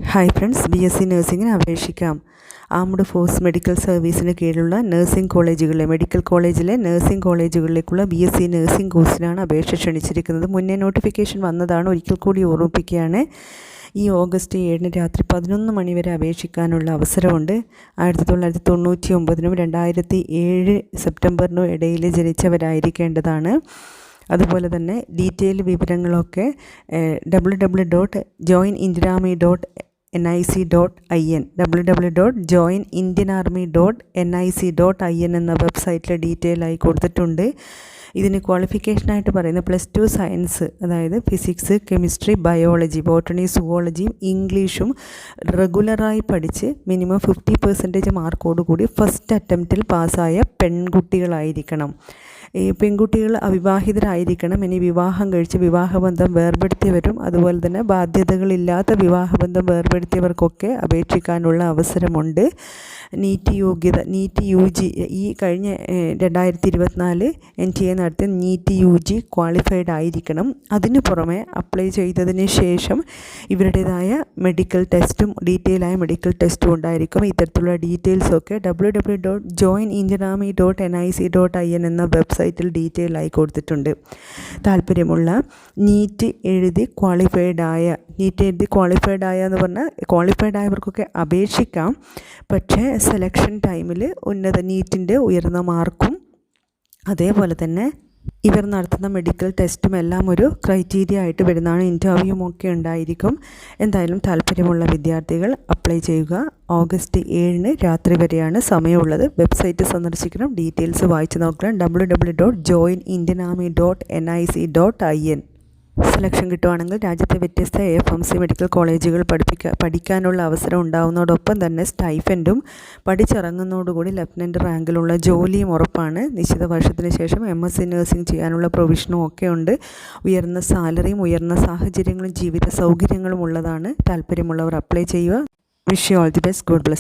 Hi friends, BSc നഴ്സിംഗിന് അപേക്ഷിക്കാം. Armed force medical സർവീസിന് കീഴിലുള്ള നഴ്സിംഗ് കോളേജുകളിലെ മെഡിക്കൽ കോളേജിലെ നഴ്സിംഗ് കോളേജുകളിലേക്കുള്ള BSc നഴ്സിംഗ് കോഴ്സിനാണ് അപേക്ഷ ക്ഷണിച്ചിരിക്കുന്നത്. മുന്നേ നോട്ടിഫിക്കേഷൻ വന്നതാണ്, ഒരിക്കൽ കൂടി ഓർമ്മിപ്പിക്കുകയാണ്. ഈ ഓഗസ്റ്റ് 7 രാത്രി 11 മണി വരെ അപേക്ഷിക്കാനുള്ള അവസരമുണ്ട്. 1999 2007 സെപ്റ്റംബറിനും ഇടയിൽ ജനിച്ചവരായിരിക്കേണ്ടതാണ്. അതുപോലെ തന്നെ ഡീറ്റെയിൽ വിവരങ്ങളൊക്കെ www.joinindianarmy.nic.in www.joinindianarmy.nic.in എന്ന വെബ്സൈറ്റിൽ ഡീറ്റെയിൽ ആയി കൊടുത്തിട്ടുണ്ട്. ഇതിന് ക്വാളിഫിക്കേഷനായിട്ട് പറയുന്നത് +2 സയൻസ്, അതായത് ഫിസിക്സ്, കെമിസ്ട്രി, ബയോളജി, ബോട്ടണി, സുവോളജിയും ഇംഗ്ലീഷും റെഗുലറായി പഠിച്ച് മിനിമം 50% മാർക്കോടുകൂടി ഫസ്റ്റ് അറ്റംപ്റ്റിൽ പാസ്സായ പെൺകുട്ടികളായിരിക്കണം. ഈ പെൺകുട്ടികൾ അവിവാഹിതരായിരിക്കണം. ഇനി വിവാഹം കഴിച്ച് വിവാഹബന്ധം വേർപെടുത്തിയവരും അതുപോലെ തന്നെ ബാധ്യതകളില്ലാത്ത വിവാഹബന്ധം വേർപെടുത്തിയവർക്കൊക്കെ അപേക്ഷിക്കാനുള്ള അവസരമുണ്ട്. നീറ്റ് യോഗ്യത, നീറ്റ് UG ഈ കഴിഞ്ഞ 2024 NTA നടത്തിയ നീറ്റ് UG ക്വാളിഫൈഡ് ആയിരിക്കണം. അതിന് പുറമെ അപ്ലൈ ചെയ്തതിന് ശേഷം ഇവരുടേതായ മെഡിക്കൽ ടെസ്റ്റും ഡീറ്റെയിലായ മെഡിക്കൽ ടെസ്റ്റും ഉണ്ടായിരിക്കും. ഇത്തരത്തിലുള്ള ഡീറ്റെയിൽസൊക്കെ www.joinindianarmy.nic.in എന്ന വെബ്സൈറ്റിൽ ഡീറ്റെയിൽ ആയി കൊടുത്തിട്ടുണ്ട്. താല്പര്യമുള്ള നീറ്റ് എഴുതി ക്വാളിഫൈഡ് ആയ എന്ന് പറഞ്ഞാൽ ക്വാളിഫൈഡ് ആയവർക്കൊക്കെ അപേക്ഷിക്കാം. പക്ഷേ സെലക്ഷൻ ടൈമിൽ നീറ്റിൻ്റെ ഉയർന്ന മാർക്കും അതേപോലെ തന്നെ ഇവർ നടത്തുന്ന മെഡിക്കൽ ടെസ്റ്റും എല്ലാം ഒരു ക്രൈറ്റീരിയ ആയിട്ട് വരുന്നതാണ്. ഇൻ്റർവ്യൂവും ഒക്കെ ഉണ്ടായിരിക്കും. എന്തായാലും താല്പര്യമുള്ള വിദ്യാർത്ഥികൾ അപ്ലൈ ചെയ്യുക. ഓഗസ്റ്റ് 7 രാത്രി വരെയാണ് സമയമുള്ളത്. വെബ്സൈറ്റ് സന്ദർശിക്കണം, ഡീറ്റെയിൽസ് വായിച്ച് നോക്കണം. www.joinindianarmy.nic.in. സെലക്ഷൻ കിട്ടുവാണെങ്കിൽ രാജ്യത്തെ വ്യത്യസ്ത AFMC മെഡിക്കൽ കോളേജുകൾ പഠിക്കാനുള്ള അവസരം ഉണ്ടാവുന്നതോടൊപ്പം തന്നെ സ്റ്റൈഫൻഡും പഠിച്ചിറങ്ങുന്നതോടുകൂടി ലെഫ്റ്റനൻ്റ് റാങ്കിലുള്ള ജോലിയും ഉറപ്പാണ്. നിശ്ചിത വർഷത്തിന് ശേഷം MSc നഴ്സിംഗ് ചെയ്യാനുള്ള പ്രൊവിഷനും ഒക്കെ ഉണ്ട്. ഉയർന്ന സാലറിയും ഉയർന്ന സാഹചര്യങ്ങളും ജീവിത സൗകര്യങ്ങളും ഉള്ളതാണ്. താല്പര്യമുള്ളവർ അപ്ലൈ ചെയ്യുക. Wish you all the best. God bless.